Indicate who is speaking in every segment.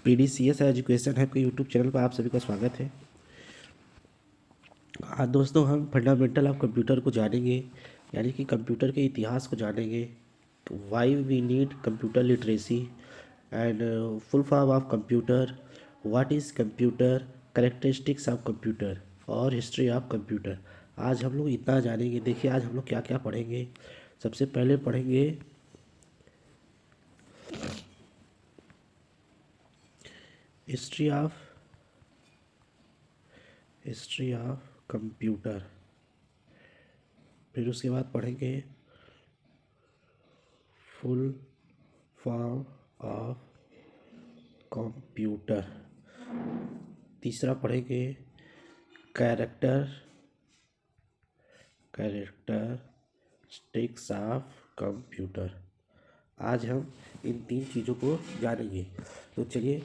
Speaker 1: PDCS education है के YouTube channel पर आप सभी का स्वागत है। आज दोस्तों हम फंडामेंटल ऑफ कंप्यूटर को जानेंगे, यानी कि कंप्यूटर के इतिहास को जानेंगे। Why we need computer literacy and full form of computer, what is computer, characteristics of computer और हिस्ट्री ऑफ कंप्यूटर। आज हम लोग इतना जानेंगे। देखिए आज हम लोग क्या क्या पढ़ेंगे। सबसे पहले पढ़ेंगे हिस्ट्री ऑफ कंप्यूटर। फिर उसके बाद पढ़ेंगे फुल फॉर्म ऑफ कंप्यूटर। तीसरा पढ़ेंगे कैरेक्टरिस्टिक्स ऑफ कंप्यूटर। आज हम इन तीन चीज़ों को जानेंगे। तो चलिए,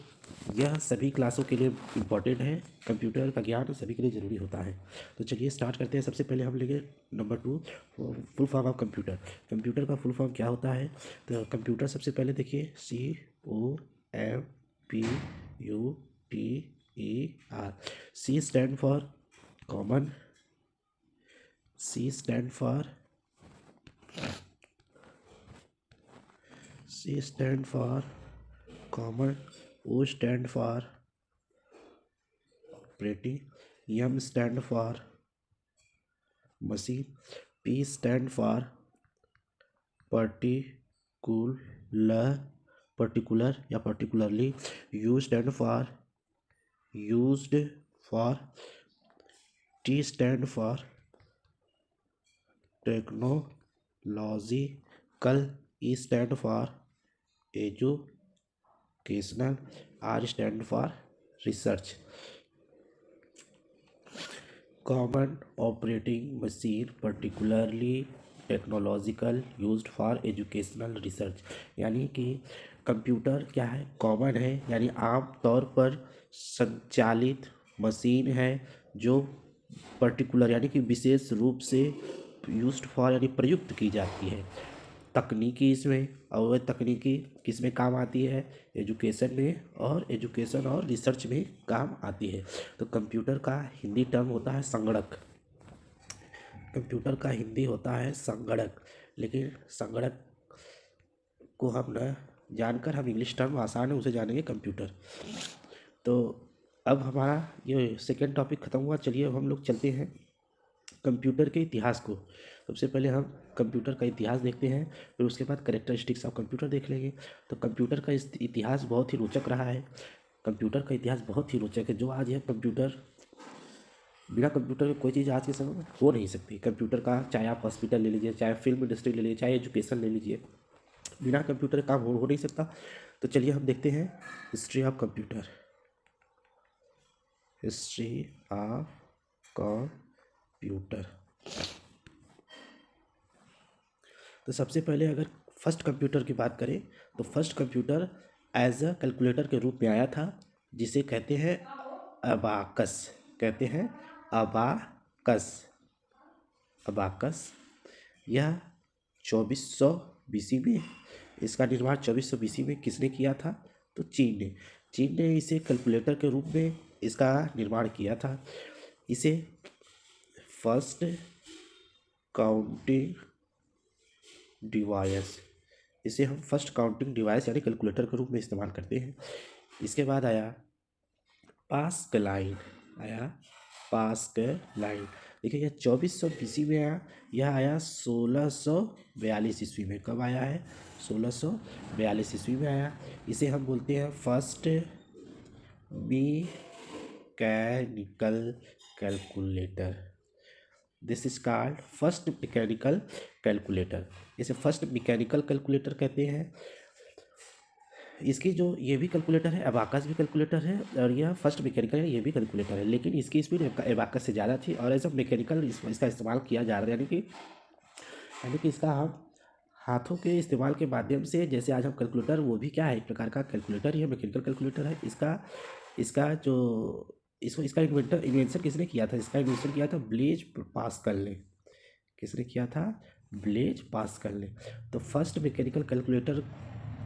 Speaker 1: यह सभी क्लासों के लिए इम्पोर्टेंट है। कंप्यूटर का ज्ञान सभी के लिए ज़रूरी होता है। तो चलिए स्टार्ट करते हैं। सबसे पहले हम लेंगे number 2, full form of computer. Computer का फुल फॉर्म क्या होता है? तो कंप्यूटर सबसे पहले देखिए COMPUTER। C stand for common, C stand for common, O stand for operating, M stand for machine, P stand for particular या particularly, U stand for used for, T stand for technological, E stand for educational, R stand for research. Common operating machine, particularly technological, used for educational research. यानी कि computer क्या है? Common है, यानी आम तौर पर संचालित मशीन है जो पर्टिकुलर यानी कि विशेष रूप से यूज्ड फॉर यानी प्रयुक्त की जाती है तकनीकी इसमें। और वह तकनीकी किस में काम आती है? एजुकेशन में, और एजुकेशन और रिसर्च में काम आती है। तो कंप्यूटर का हिंदी टर्म होता है संगणक। कंप्यूटर का हिंदी होता है संगणक, लेकिन संगणक को हम न जानकर हम इंग्लिश टर्म आसान है उसे जानेंगे कंप्यूटर। तो अब हमारा ये सेकेंड टॉपिक ख़त्म हुआ। चलिए अब हम लोग चलते हैं कंप्यूटर के इतिहास को। सबसे पहले हम कंप्यूटर का इतिहास देखते हैं, फिर उसके बाद कैरेक्टरिस्टिक्स ऑफ कंप्यूटर देख लेंगे। तो कंप्यूटर का इतिहास बहुत ही रोचक रहा है। कंप्यूटर का इतिहास बहुत ही रोचक है। जो आज है कंप्यूटर, बिना कंप्यूटर के कोई चीज़ आज के समय में हो नहीं सकती। कंप्यूटर का चाहे आप हॉस्पिटल ले लीजिए, चाहे फिल्म इंडस्ट्री ले लीजिए, चाहे एजुकेशन ले लीजिए, बिना कंप्यूटर काम हो नहीं सकता। तो चलिए हम देखते हैं history of computer. History of computer. तो सबसे पहले अगर फर्स्ट कंप्यूटर की बात करें तो first computer as a calculator के रूप में आया था, जिसे कहते हैं अबाकस। कहते हैं अबाकस। यह 2400 BC में, इसका निर्माण 2400 BC में किसने किया था? तो चीन ने इसे कैलकुलेटर के रूप में इसका निर्माण किया था। इसे फर्स्ट काउंटिंग डिवाइस, इसे हम फर्स्ट काउंटिंग डिवाइस यानी कैलकुलेटर के रूप में इस्तेमाल करते हैं। इसके बाद आया पास्कलाइन। देखिए यह 2400 BC में आया, यह आया 1642 ईस्वी में। कब आया है? 1642 ईस्वी में आया। इसे हम बोलते हैं first mechanical calculator. This is called first mechanical calculator. इसे फर्स्ट मैकेनिकल कैलकुलेटर कहते हैं। इसकी जो ये भी कैलकुलेटर है, अबाकस भी कैलकुलेटर है, और यह फर्स्ट मैकेनिकल है, ये भी कैलकुलेटर है, लेकिन इसकी स्पीड अबाकस से ज़्यादा थी। और एज अ मैकेनिकल इसका इस्तेमाल किया जा रहा है, यानी कि इसका हम हाथों के इस्तेमाल के माध्यम से, जैसे आज हम कैलकुलेटर, वो भी क्या है? एक प्रकार का कैलकुलेटर ही है, मैकेनिकल कैलकुलेटर है। इसका इन्वेंशन किसने किया था? इसका इन्वेंशन किया था ब्लेज पास्कल ने। किसने किया था? ब्लेज पास्कल ने। तो फर्स्ट मैकेनिकल कैलकुलेटर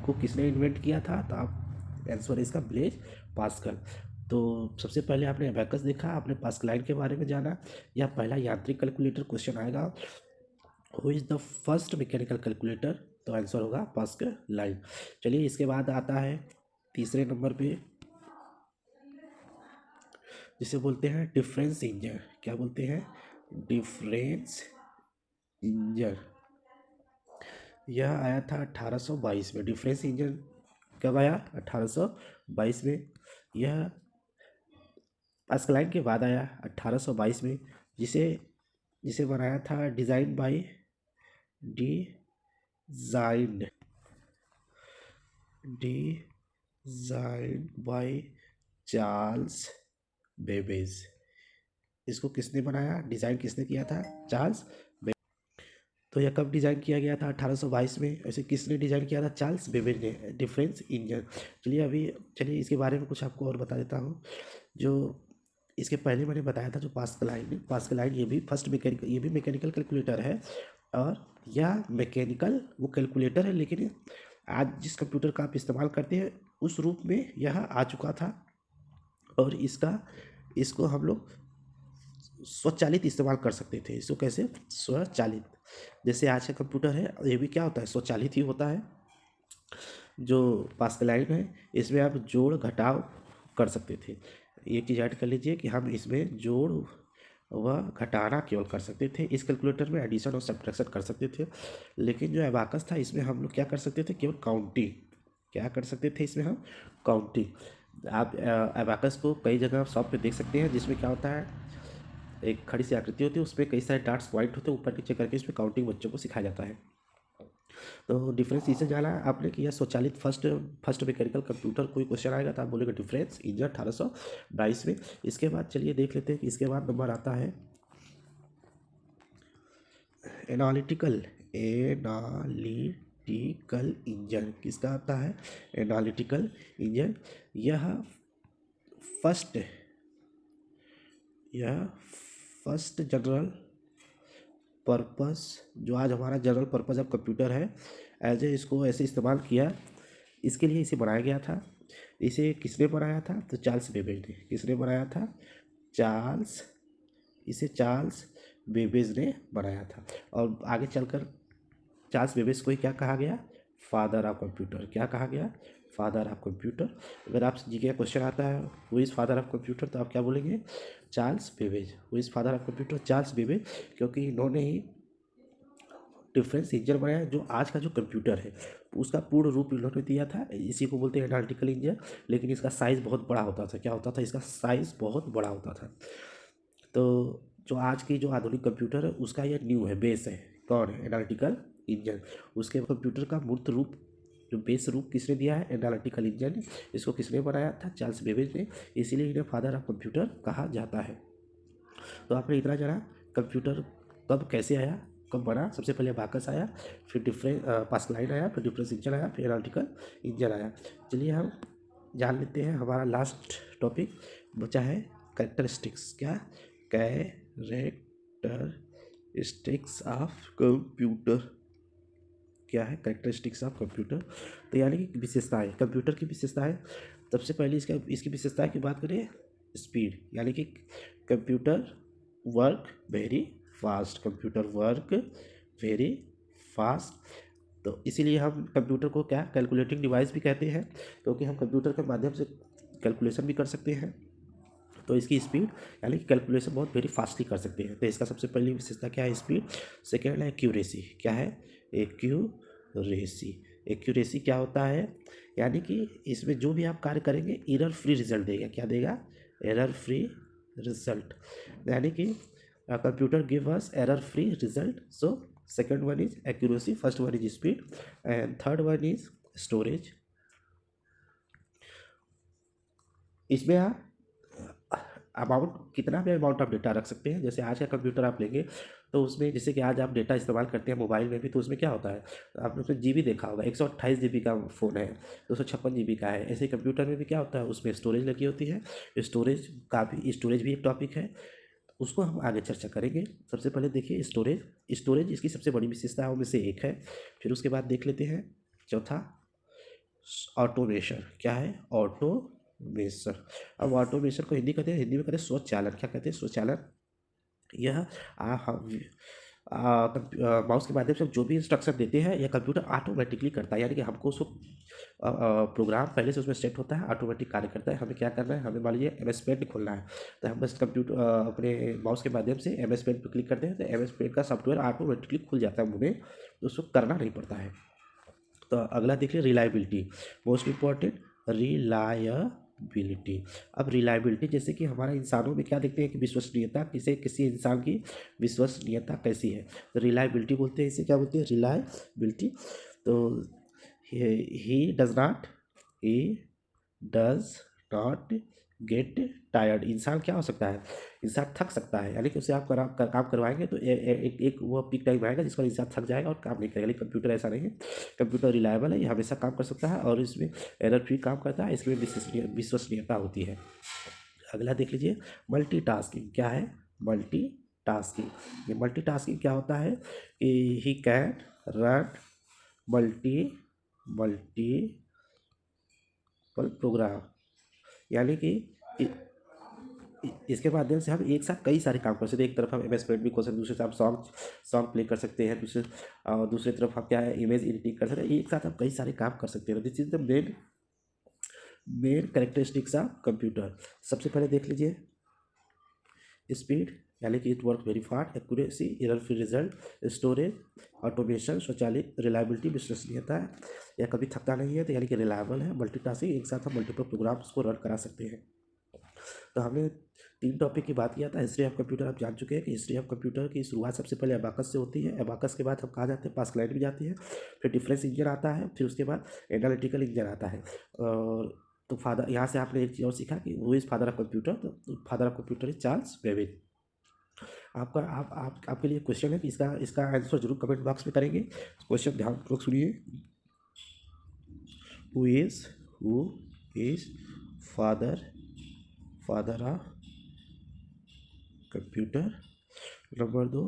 Speaker 1: को किसने इन्वेंट किया था? तो आप आंसर है इसका ब्लेज पास्कल। तो सबसे पहले आपने एबैकस देखा, आपने पास्कलाइन के बारे में जाना। यह पहला यांत्रिक कैलकुलेटर क्वेश्चन आएगा, who is the first mechanical calculator, तो आंसर होगा पास्कलाइन। चलिए इसके बाद आता है तीसरे नंबर पे, जिसे बोलते हैं डिफरेंस इंजन। क्या बोलते हैं? Difference engine. यह आया था 1822 में। डिफरेंस इंजन कब आया? 1822 में। यह पास्कलाइन के बाद आया 1822 में, जिसे जिसे बनाया था डिजाइंड बाय चार्ल्स बेबेज। इसको किसने बनाया? डिज़ाइन किसने किया था? चार्ल्स। तो यह कब डिज़ाइन किया गया था? 1822 में। ऐसे किसने डिज़ाइन किया था? चार्ल्स बेबेज ने, डिफरेंस इंजन। चलिए इसके बारे में कुछ आपको और बता देता हूँ। जो इसके पहले मैंने बताया था, जो पास्कलाइन ये भी मैकेनिकल कैलकुलेटर है। और यह मैकेनिकल वो कैलकुलेटर है, लेकिन आज जिस कंप्यूटर का आप इस्तेमाल करते हैं उस रूप में यह आ चुका था। और इसको हम लोग स्वचालित इस्तेमाल कर सकते थे। इसको कैसे? स्वचालित। जैसे आज का कंप्यूटर है, ये भी क्या होता है? स्वचालित ही होता है। जो पास्कलाइन है, इसमें आप जोड़ घटाव कर सकते थे। एक चीज़ ऐड कर लीजिए कि हम इसमें जोड़ व घटाना केवल कर सकते थे। इस कैलकुलेटर में एडिशन और सब्ट्रैक्शन कर सकते थे। लेकिन जो एबाकस था, इसमें हम लोग क्या कर सकते थे? केवल काउंटिंग। क्या कर सकते थे इसमें हम? काउंटिंग। आप एबाकस को कई जगह आप शॉप पे देख सकते हैं, जिसमें क्या होता है, एक खड़ी सी आकृति होती है, उसमें कई सारे डॉट्स पॉइंट होते हैं, ऊपर नीचे करके इसमें काउंटिंग बच्चों को सिखाया जाता है। तो डिफरेंस इससे जाना आपने कि यह स्वचालित फर्स्ट मैकेनिकल कंप्यूटर कोई क्वेश्चन आएगा तो आप बोलेंगे डिफरेंस इंजन 1822 में। इसके बाद चलिए देख लेते हैं कि इसके बाद नंबर आता है एनालिटिकल इंजन। किसका आता है? Analytical engine. यह फर्स्ट जनरल पर्पस, जो आज हमारा जनरल पर्पस ऑफ कंप्यूटर है, इसको ऐसे इस्तेमाल किया, इसके लिए इसे बनाया गया था। इसे किसने बनाया था? तो चार्ल्स बेबेज ने। किसने बनाया था? चार्ल्स बेबेज ने बनाया था। और आगे चलकर चार्ल्स बेबेज को ही क्या कहा गया? Father of computer. क्या कहा गया? Father of computer. अगर आपसे जी के क्वेश्चन आता है who is father of computer, तो आप क्या बोलेंगे? Charles Babbage. Who is father of computer? Charles Babbage, क्योंकि इन्होंने ही डिफरेंस इंजन बनाया। जो आज का जो कंप्यूटर है उसका पूर्ण रूप इन्होंने दिया था। इसी को बोलते हैं एनालिटिकल इंजन। लेकिन इसका साइज़ बहुत बड़ा होता था। क्या होता था? इसका साइज़ बहुत बड़ा होता था। तो जो आज की जो आधुनिक कंप्यूटर है उसका यह न्यू है, बेस है। कौन है? Analytical engine. उसके कंप्यूटर का मूर्त रूप, जो बेस रूप किसने दिया है? Analytical engine. इसको किसने बनाया था? चार्ल्स बेबेज ने। इसीलिए इन्हें फादर ऑफ कंप्यूटर कहा जाता है। तो आपने इतना जाना कंप्यूटर कब कैसे आया, कब बना। सबसे पहले अबाकस आया, फिर पास्कलाइन आया, फिर डिफरेंस इंजन आया, फिर एनालिटिकल इंजन आया। चलिए हम जान लेते हैं। हमारा लास्ट टॉपिक बचा है कैरेक्टरिस्टिक्स। क्या? Characteristics of computer. क्या है? Characteristics of computer. तो यानी कि विशेषताएं, कंप्यूटर की विशेषताएं। सबसे पहले इसकी विशेषताएं की बात करें, स्पीड, यानी कि कंप्यूटर वर्क वेरी फास्ट। तो इसीलिए हम कंप्यूटर को क्या कैलकुलेटिंग डिवाइस भी कहते हैं, क्योंकि हम कंप्यूटर के माध्यम से कैलकुलेशन भी कर सकते हैं। तो इसकी स्पीड, यानी कि कैलकुलेशन बहुत वेरी फास्टली कर सकते हैं। तो इसका सबसे पहली विशेषता क्या है? स्पीड। सेकेंड है एक्यूरेसी। क्या है? एक्यूरेसी क्या होता है? यानी कि इसमें जो भी आप कार्य करेंगे एरर फ्री रिजल्ट देगा। क्या देगा? Error free result. यानी कि computer give us error free result. So second one is accuracy, first one is speed, and third one is storage. इसमें आप कितना भी अमाउंट आप डेटा रख सकते हैं। जैसे आज का कंप्यूटर आप लेंगे तो उसमें, जैसे कि आज आप डेटा इस्तेमाल करते हैं मोबाइल में भी, तो उसमें क्या होता है, आपने उसमें जीबी देखा होगा, 128 जीबी का फ़ोन है, 256 जीबी का है। ऐसे ही कंप्यूटर में भी क्या होता है, उसमें स्टोरेज लगी होती है। स्टोरेज भी एक टॉपिक है, उसको हम आगे चर्चा करेंगे। सबसे पहले देखिए स्टोरेज इसकी सबसे बड़ी विशेषताओं में से एक है। फिर उसके बाद देख लेते हैं चौथा ऑटोमेशन। क्या है? ऑटोमेशन। अब ऑटोमेशन को हिंदी कहते हैं, हिंदी में कहते हैं स्वचालन। क्या कहते हैं? स्वचालन। यह हम माउस के माध्यम से जो भी इंस्ट्रक्शन देते हैं यह कंप्यूटर ऑटोमेटिकली करता है, यानी कि हमको उसको प्रोग्राम पहले से उसमें सेट होता है, ऑटोमेटिक कार्य करता है। हमें क्या करना है? हमें मान लीजिए एम एस पेंट खोलना है, तो हम बस कंप्यूटर अपने माउस के माध्यम से एम एस पेंट पर क्लिक करते हैं, तो एम एस पेंट का सॉफ्टवेयर ऑटोमेटिकली खुल जाता है हमें, तो उसको करना नहीं पड़ता है। तो अगला देखिए रिलायबिलिटी, मोस्ट इम्पॉर्टेंट रिलायबिलिटी। अब रिलायबिलिटी जैसे कि हमारा इंसानों में क्या देखते हैं कि विश्वसनीयता, किसी इंसान की विश्वसनीयता कैसी है, तो रिलायबिलिटी बोलते हैं। इसे क्या बोलते हैं? रिलायबिलिटी। तो he does not get tired. इंसान क्या हो सकता है? इंसान थक सकता है, यानी कि उसे आप काम करवाएंगे तो एक वो पीक टाइम आएगा जिस पर इंसान थक जाएगा और काम नहीं करेगा। लेकिन कंप्यूटर ऐसा नहीं है, कंप्यूटर रिलायबल है, ये हमेशा काम कर सकता है और इसमें एरर फ्री काम करता है, इसमें विश्वसनीयता होती है। अगला देख लीजिए मल्टीटास्किंग। क्या है? मल्टीटास्किंग। ये मल्टीटास्किंग क्या होता है कि he can run multi programme, यानी कि इसके माध्यम से हम एक साथ कई सारे काम कर सकते हैं। एक तरफ हम एम एस पेंट भी खोल सकते हैं, दूसरे तरफ सॉन्ग प्ले कर सकते हैं, दूसरे तरफ हम क्या है इमेज एडिटिंग कर सकते हैं। एक साथ हम कई सारे काम कर सकते हैं। This is the main characteristics of computer. सबसे पहले देख लीजिए स्पीड, यानी कि it work very fast, accuracy, error free result, storage, automation, स्वचालित, रिलायबिलिटी, विश्वसनीयता है, या कभी थकता नहीं है, तो यानी कि रिलायबल है। मल्टीटास्किंग, एक साथ हम मल्टीपल प्रोग्राम्स को रन करा सकते हैं। तो हमने 3 टॉपिक की बात किया था। हिस्ट्री ऑफ कंप्यूटर आप जान चुके हैं कि हिस्ट्री ऑफ कंप्यूटर की शुरुआत सबसे पहले अबाकस से होती है। अबाकस के बाद हम कहाँ जाते हैं? पास्कलाइन भी जाती है, फिर डिफरेंस इंजन आता है, फिर उसके बाद एनालिटिकल इंजन आता है। और तो फादर, यहाँ से आपने एक चीज़ और सीखा कि वो इज़ फादर ऑफ कंप्यूटर, तो father of computer is Charles Babbage. आपके लिए क्वेश्चन है कि इसका आंसर जरूर कमेंट बॉक्स में करेंगे। क्वेश्चन ध्यानपूर्वक सुनिए। Who is father of computer? Number 2,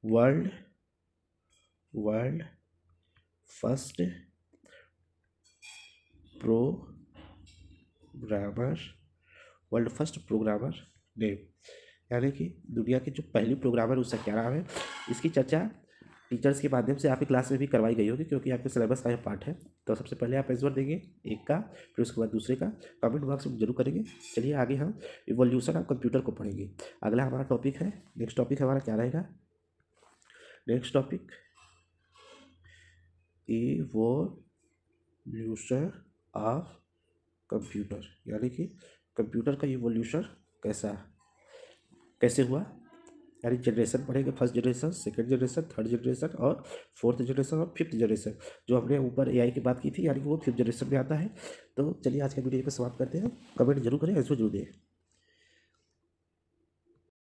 Speaker 1: world first programmer name, यानी कि दुनिया की जो पहली प्रोग्रामर उसका क्या नाम है। इसकी चर्चा टीचर्स के माध्यम से आपकी क्लास में भी करवाई गई होगी, क्योंकि आपके सिलेबस का यह पार्ट है। तो सबसे पहले आप आंसर देंगे एक का, फिर उसके बाद दूसरे का, कमेंट बॉक्स में जरूर करेंगे। चलिए आगे हम इवोल्यूशन ऑफ कंप्यूटर को पढ़ेंगे। अगला हमारा टॉपिक है, नेक्स्ट टॉपिक हमारा क्या रहेगा? Next topic evolution of computer, यानी कि कंप्यूटर का इवोल्यूशन कैसे हुआ, यानी जनरेशन पढ़ेंगे। First generation, second generation, third generation और फोर्थ जनरेशन और फिफ्थ जनरेशन। जो हमने ऊपर एआई की बात की थी, यानी कि वो फिफ्थ जनरेशन में आता है। तो चलिए आज का वीडियो पे समाप्त करते हैं। कमेंट जरूर करें, आंसर जरूर दें।